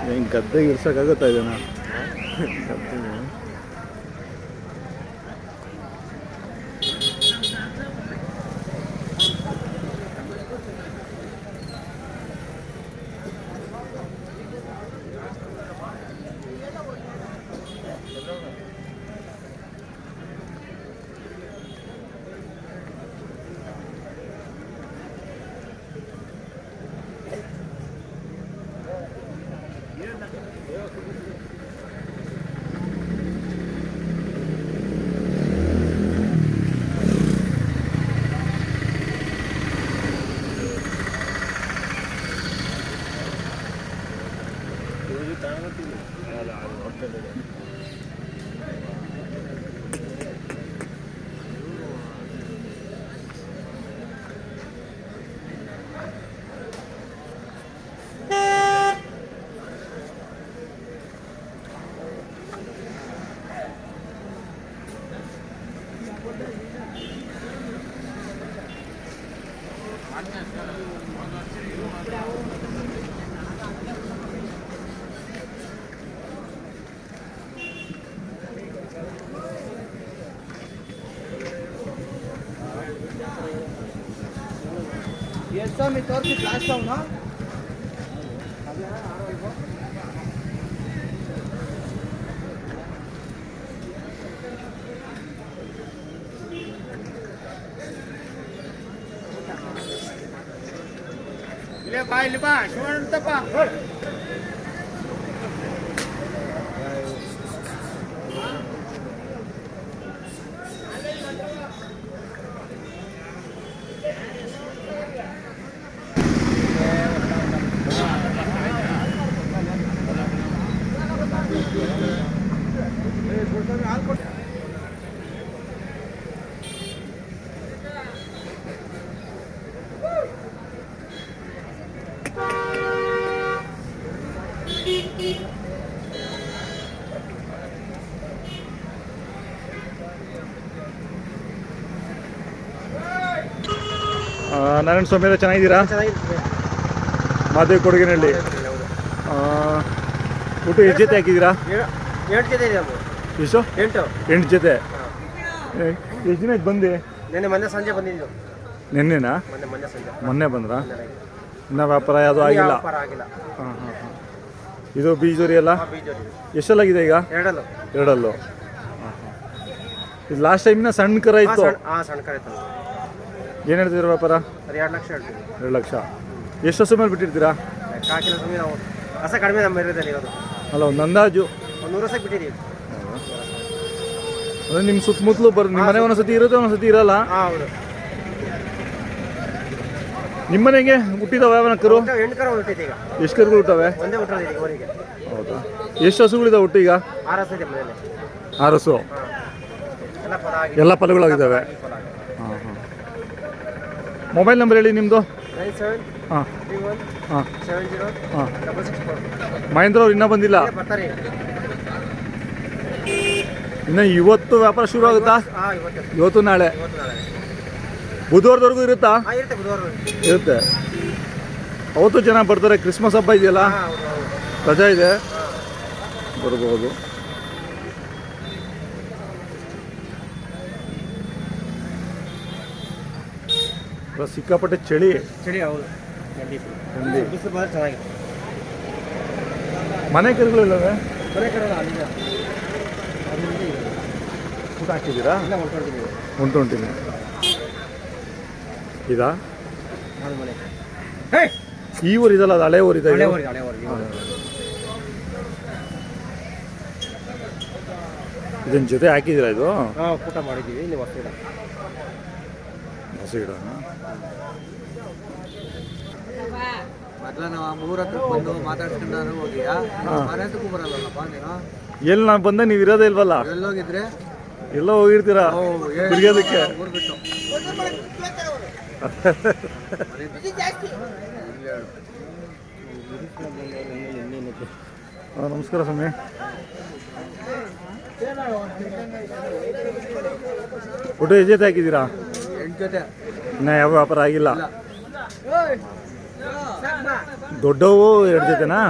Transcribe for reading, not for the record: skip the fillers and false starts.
ಹೆಂಗೆ ಗದ್ದೆಗೆ ಇರ್ಸೋಕ್ಕಾಗುತ್ತಾ ಇದನ್ನ मी तोर्सी लास्ट అవునా ले बा ಶಿವಣ್ಣ ನಾರಾಯಣ ಸ್ವಾಮಿ ಅವರೇ ಚೆನ್ನಾಗಿದ್ದೀರಾ? ಮಾದೇವಿ ಕೊಡಗಿನಹಳ್ಳಿ. ಊಟ ಎಷ್ಟು ಜೊತೆ ಹಾಕಿದ್ದೀರಾ? 8 ಜೊತೆ ಇದೆ. ಎಷ್ಟು? 8 ಜೊತೆ. ಎಷ್ಟು ದಿನ ಆಯ್ತು ಬಂದು? ಮೊನ್ನೆ ಸಂಜೆ ಬಂದಿದ್ದು. ನಿನ್ನೆನಾ? ಮೊನ್ನೆ ಬಂದ್ರಾ? ಇನ್ನೂ ವ್ಯಾಪಾರ ಯಾವುದೂ ಆಗಿಲ್ಲ? ಹಾಂ ಹಾಂ ಹಾಂ. ಇದು ಬೀಜೋರಿ ಅಲ್ಲ? ಎಷ್ಟಲ್ಲಾಗಿದೆ ಈಗ? 2 ಹಾಂ ಹಾಂ. ಇದು ಲಾಸ್ಟ್ ಟೈಮಿನ ಸಣ್ಣ ಕರ ಇತ್ತು? ಸಣ್ಣ ಕರ ಇತ್ತು. ಏನು ಹೇಳ್ತಿದ್ರು ವ್ಯಾಪಾರ? 2 ಲಕ್ಷ ಹೇಳ್ತೀವಿ. 2 ಲಕ್ಷ. ಎಷ್ಟು ಹಸು ಮೇಲೆ ಬಿಟ್ಟಿರ್ತೀರಾ? ಕಾಕಿನ ಸುಮ್ಮನೆ ನಾವು ಹಸ ಕಡಿಮೆ ನಮ್ಮ ಏರಿಯಾದಲ್ಲಿ ಇರೋದು. ಅಲ್ಲ ಒಂದು ಅಂದಾಜು 100 ವರ್ಷಕ್ಕೆ ಬಿಟ್ಟಿದ್ದೀವಿ. ಅಂದರೆ ನಿಮ್ಮ ಸುತ್ತಮುತ್ತಲು ನಿಮ್ಮ ಮನೆ ಒಂದೊಂದ್ಸತಿ ಇರುತ್ತೆ, ಒಂದೊಂದ್ಸತಿ ಇರಲ್ಲ. ಹೌದು. ನಿಮ್ಮ ಮನೆಗೆ ಹುಟ್ಟಿದಾವೆ ಯಾವನ ಕರು? 8 ಕರು ಹುಟ್ಟಿದೆ ಈಗ. ಎಷ್ಟು ಕರುಗಳು ಹುಟ್ಟವೆ? ಒಂದೇ ಹುಟ್ಟಿದೆ ಈಗ ಊರಿಗೆ. ಹೌದಾ? ಎಷ್ಟು ಹಸುಗಳಿದಾವೆ ಒಟ್ಟು ಈಗ? 6 ಹಸು ಇದೆ ಮನೆಯಲ್ಲಿ. 6 ಹಸು ಎಲ್ಲ ಫಲಗಳಾಗಿದ್ದಾವೆ. ಹಾಂ ಹಾಂ. ಮೊಬೈಲ್ ನಂಬರ್ ಹೇಳಿ ನಿಮ್ಮದು? 97 ಹಾಂ 31 ಹಾಂ 70 ಹಾಂ. 664. ಮಹೇಂದ್ರ ಅವ್ರು ಇನ್ನೂ ಬಂದಿಲ್ಲ? ಬರ್ತಾರೆ ಇನ್ನು ಇವತ್ತು ವ್ಯಾಪಾರ ಶುರು ಆಗುತ್ತಾ? ಇವತ್ತು ನಾಳೆ ಬುಧವಾರದವರೆಗೂ ಇರುತ್ತಾ? ಇರುತ್ತೆ. ಅವತ್ತು ಜನ ಬರ್ತಾರೆ, ಕ್ರಿಸ್ಮಸ್ ಹಬ್ಬ ಇದೆಯಲ್ಲ, ರಜಾ ಇದೆ, ಬರ್ಬೋದು. ಸಿಕ್ಕಾಪಟ್ಟೆ ಚಳಿ. ಹೌದು. ಮನೆ ಕರುಗಳಿಲ್ಲವೇ? ಮನೆ ಕರು ಅಲ್ಲಿಂದ ಊಟ ಹಾಕಿದ್ದೀರಾ? 120. ಇದಾ ಈ ಊರು ಇದಲ್ಲ, ಅದು ಹಳೆ ಊರು ಇದೆ. ಇದನ್ನ ಜೊತೆ ಹಾಕಿದ್ದೀರಾ? ಇದು ಊಟ ಮಾಡಿದ್ದೀವಿ. ಇಲ್ಲಿ ಹೊಸ ಗಿಡ ಮೊದಲ ನಾವು 3 ಹತ್ರಕ್ಕೆ ಬಂದು ಮಾತಾಡ್ಸ್ಕೊಂಡು ಹೋಗಿಯಾ ಮನೆಯಂತಕ್ಕೂ ಬರಲ್ಲಪ್ಪ ನೀನು. ಎಲ್ಲಿ ನಾನು ಬಂದೆ, ನೀವು ಇರೋದೇ ಇಲ್ವಲ್ಲ? ಎಲ್ಲೋಗಿದ್ರೆ ಎಲ್ಲ ಹೋಗಿರ್ತೀರಾ ತಿರ್ಗೋದಕ್ಕೆ. ನಮಸ್ಕಾರ ಸ್ವಾಮಿ. ಊಟ ಎಷ್ಟು ಜೊತೆ ಹಾಕಿದ್ದೀರಾ? 8 ಜೊತೆ. ಇನ್ನು ಯಾವ ವ್ಯಾಪಾರ ಆಗಿಲ್ಲ? ದೊಡ್ಡವು 2 ಜೊತೆನಾ?